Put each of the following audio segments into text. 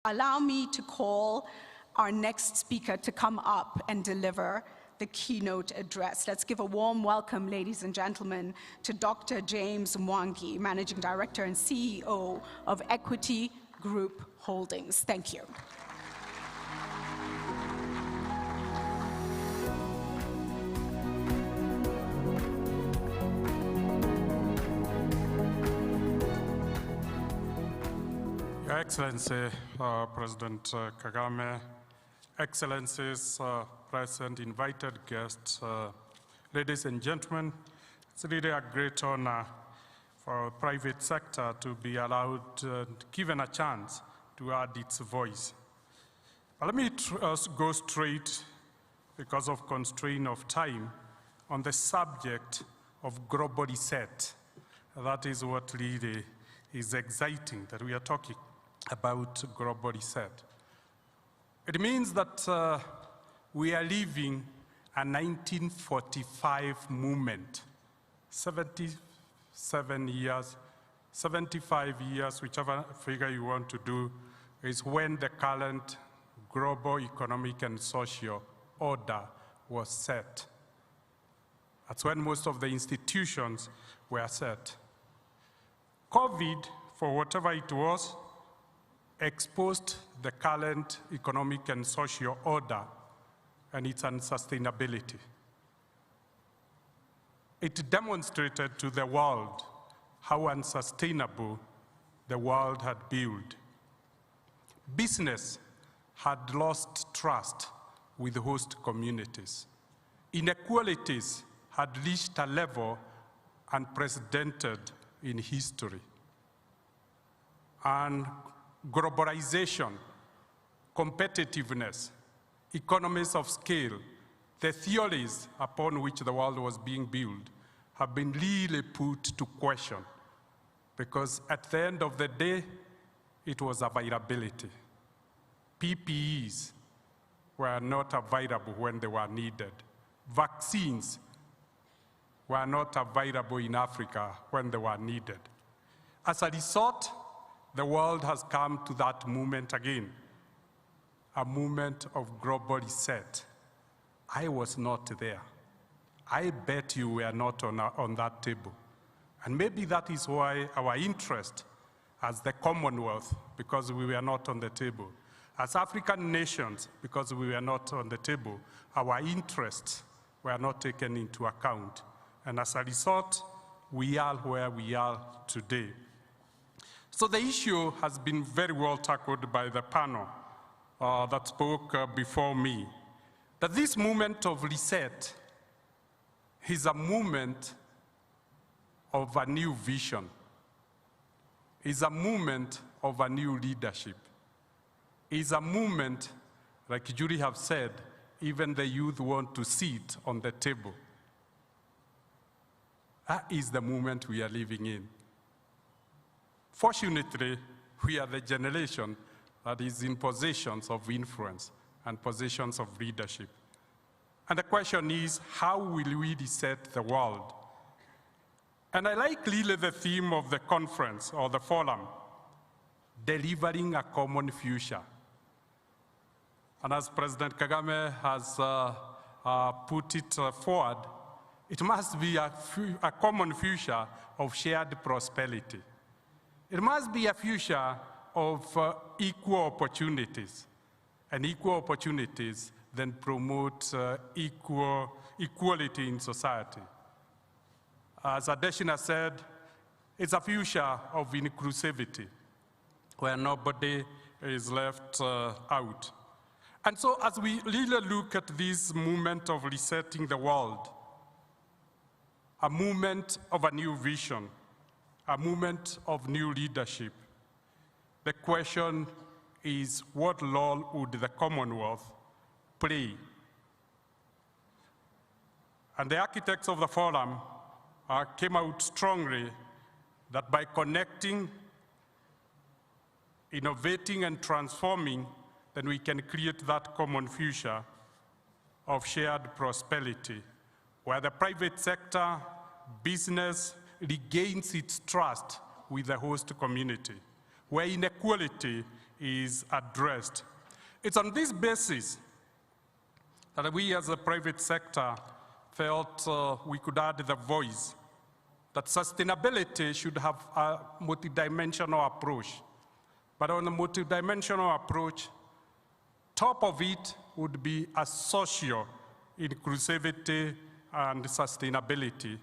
allow me to call our next speaker to come up and deliver the keynote address. Let's give a warm welcome, ladies and gentlemen, to Dr. James Mwangi, Managing Director and CEO of Equity Group Holdings. Thank you. Your Excellency, President Kagame, Excellencies, present, invited guests, ladies and gentlemen, it's really a great honor for the private sector to be allowed, given a chance to add its voice. But let me go straight, because of constraint of time, on the subject of global reset. That is what really is exciting, that we are talking about global reset. It means that we are living a 1945 movement, 75 years, whichever figure you want to do, is when the current global economic and social order was set. That's when most of the institutions were set. COVID, for whatever it was, exposed the current economic and social order and its unsustainability. It demonstrated to the world how unsustainable the world had built. Business had lost trust with host communities. Inequalities had reached a level unprecedented in history. And globalization, competitiveness, economies of scale, the theories upon which the world was being built have been really put to question, because at the end of the day, it was availability. PPEs were not available when they were needed. Vaccines were not available in Africa when they were needed. As a result, the world has come to that moment again, a moment of global reset. I was not there. I bet you were not on that table. And maybe that is why our interest as the Commonwealth, because we were not on the table. As African nations, because we were not on the table, our interests were not taken into account. And as a result, we are where we are today. So the issue has been very well tackled by the panel that spoke before me, that this movement of reset is a movement of a new vision, is a movement of a new leadership, is a movement, like Julie have said, even the youth want to sit on the table. That is the moment we are living in. Fortunately, we are the generation that is in positions of influence and positions of leadership. And the question is, how will we reset the world? And I like really the theme of the conference or the forum, delivering a common future. And as President Kagame has put it forward, it must be a common future of shared prosperity. It must be a future of equal opportunities, and equal opportunities then promote equality in society. As Adeshina said, it's a future of inclusivity, where nobody is left out. And so as we really look at this movement of resetting the world, a movement of a new vision, a movement of new leadership, the question is, what role would the Commonwealth play? And the architects of the forum came out strongly that by connecting, innovating, and transforming, then we can create that common future of shared prosperity, where the private sector, business, regains its trust with the host community, where inequality is addressed. It's on this basis that we as a private sector felt we could add the voice that sustainability should have a multidimensional approach. But on a multidimensional approach, top of it would be a social inclusivity and sustainability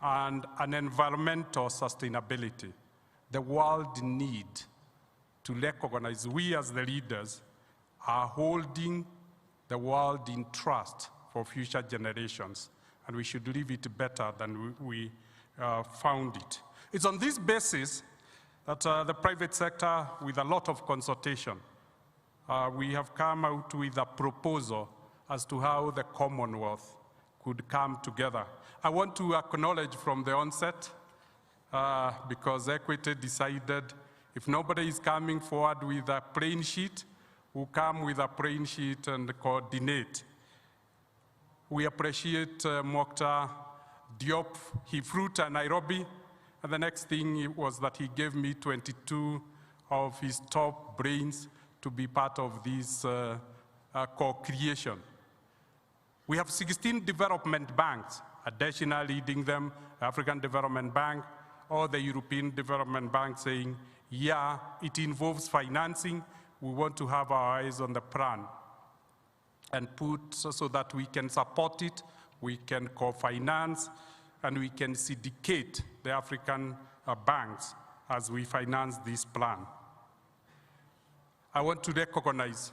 and an environmental sustainability. The world needs to recognize we as the leaders are holding the world in trust for future generations, and we should leave it better than we found it. It's on this basis that the private sector, with a lot of consultation, we have come out with a proposal as to how the Commonwealth could come together. I want to acknowledge from the onset, because Equity decided if nobody is coming forward with a plain sheet, we'll come with a plain sheet and coordinate. We appreciate Mokta Diop. He flew to Nairobi, and the next thing was that he gave me 22 of his top brains to be part of this co-creation. We have 16 development banks, additional leading them, African Development Bank, or the European Development Bank saying, yeah, it involves financing. We want to have our eyes on the plan and put so that we can support it, we can co-finance, and we can syndicate the African banks as we finance this plan. I want to recognize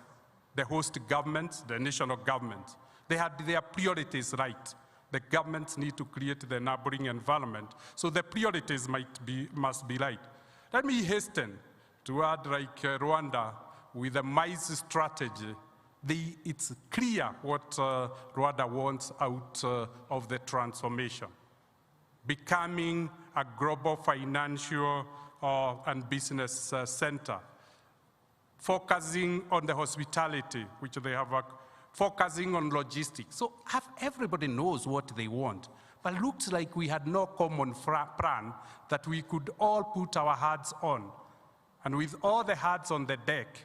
the host governments, the national governments. They had their priorities right. The governments need to create the enabling environment, so the priorities must be right. Let me hasten to add, like Rwanda, with a maize strategy. It's clear what Rwanda wants out of the transformation. Becoming a global financial and business center. Focusing on the hospitality, which they have, focusing on logistics. So everybody knows what they want, but looks like we had no common plan that we could all put our heads on. And with all the heads on the deck,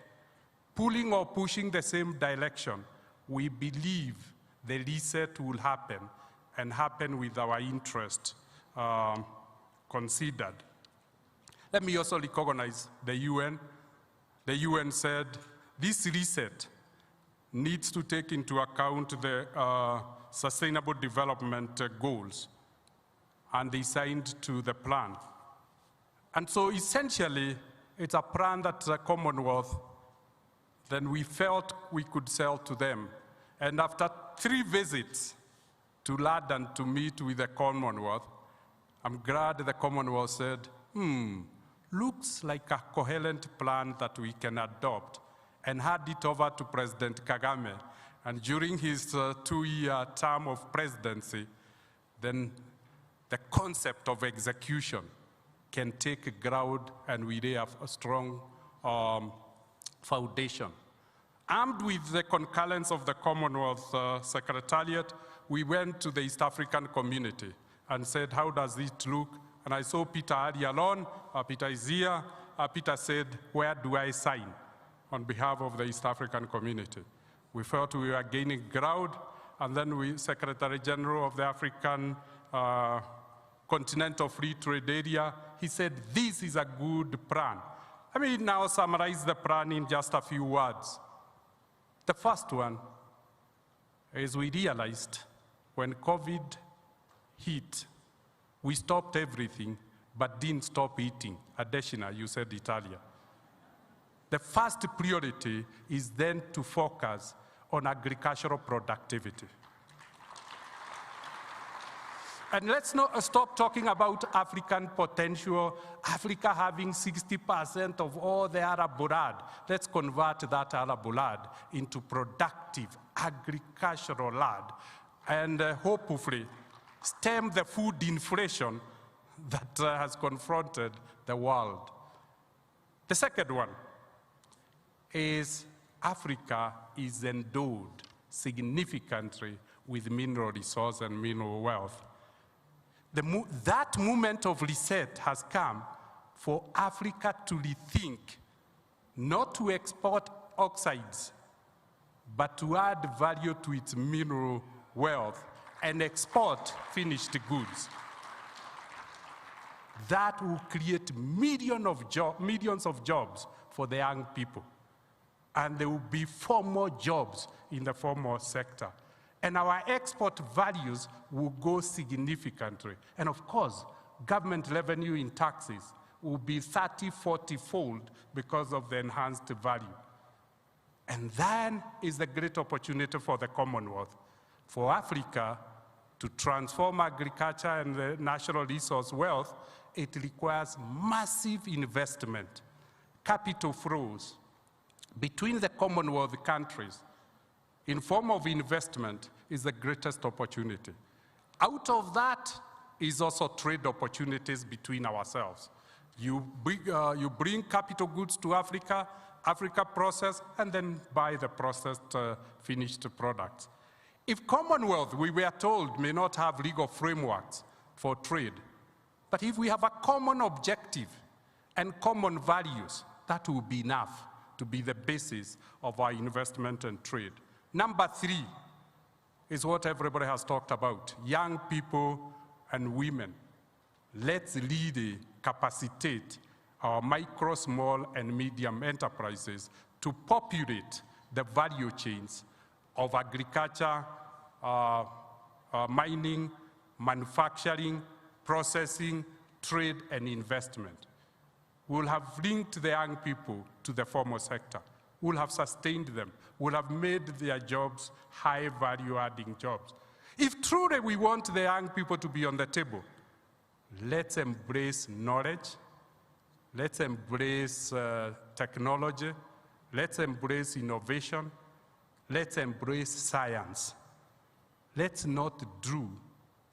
pulling or pushing the same direction, we believe the reset will happen and happen with our interest considered. Let me also recognize the UN. The UN said this reset needs to take into account the sustainable development goals, and they signed to the plan. And so essentially, it's a plan that the Commonwealth, then we felt we could sell to them. And after 3 visits to London to meet with the Commonwealth, I'm glad the Commonwealth said, looks like a coherent plan that we can adopt, and hand it over to President Kagame. And during his 2-year term of presidency, then the concept of execution can take ground, and we lay a strong foundation. Armed with the concurrence of the Commonwealth Secretariat, we went to the East African community and said, how does it look? And I saw Peter earlier on. Peter is here. Peter said, where do I sign on behalf of the East African community? We felt we were gaining ground, and then Secretary General of the African Continental Free Trade Area, he said, this is a good plan. Let me now summarize the plan in just a few words. The first one is we realized when COVID hit, we stopped everything, but didn't stop eating. Additional, you said it earlier. The first priority is then to focus on agricultural productivity. And let's not stop talking about African potential, Africa having 60% of all the Arab blood. Let's convert that Arab blood into productive agricultural land, and hopefully stem the food inflation that has confronted the world. The second one is Africa is endowed significantly with mineral resource and mineral wealth. That moment of reset has come for Africa to rethink not to export oxides, but to add value to its mineral wealth and export finished goods. That will create millions of jobs for the young people. And there will be formal jobs in the formal sector. And our export values will go significantly. And of course, government revenue in taxes will be 30, 40-fold because of the enhanced value. And then is the great opportunity for the Commonwealth, for Africa to transform agriculture and the natural resource wealth. It requires massive investment, capital flows between the Commonwealth countries in form of investment is the greatest opportunity. Out of that is also trade opportunities between ourselves. You bring capital goods to Africa, Africa process, and then buy the processed finished products. If Commonwealth, we were told, may not have legal frameworks for trade, but if we have a common objective and common values, that will be enough to be the basis of our investment and trade. Number 3 is what everybody has talked about, young people and women. Let's really capacitate our micro, small, and medium enterprises to populate the value chains of agriculture, mining, manufacturing, processing, trade, and investment. We'll have linked the young people to the formal sector. We'll have sustained them. We'll have made their jobs high value-adding jobs. If truly we want the young people to be on the table, let's embrace knowledge, let's embrace technology, let's embrace innovation, let's embrace science. Let's not do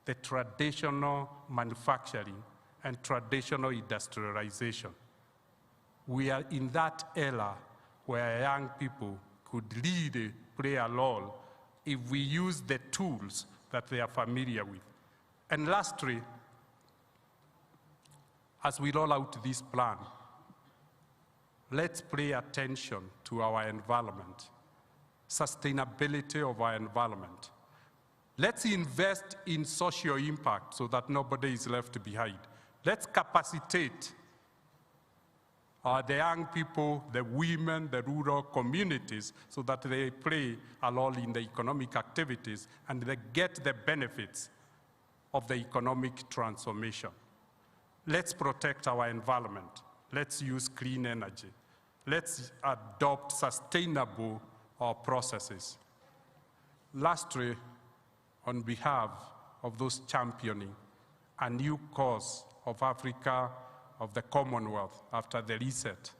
the traditional manufacturing and traditional industrialization. We are in that era where young people could really play a role if we use the tools that they are familiar with. And lastly, as we roll out this plan, let's pay attention to our environment, sustainability of our environment. Let's invest in social impact so that nobody is left behind. Let's capacitate the young people, the women, the rural communities, so that they play a role in the economic activities and they get the benefits of the economic transformation. Let's protect our environment. Let's use clean energy. Let's adopt sustainable processes. Lastly, on behalf of those championing a new course of Africa, of the Commonwealth after the reset,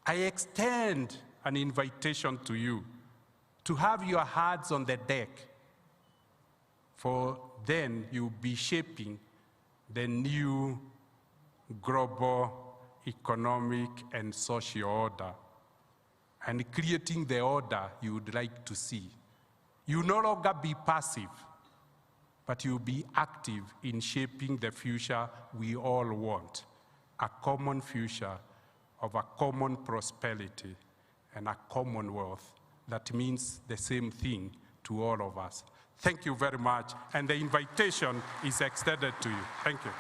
I extend an invitation to you to have your hearts on the deck, for then you'll be shaping the new global economic and social order and creating the order you would like to see. You no longer be passive, but you'll be active in shaping the future we all want, a common future of a common prosperity and a commonwealth that means the same thing to all of us. Thank you very much, and the invitation is extended to you. Thank you.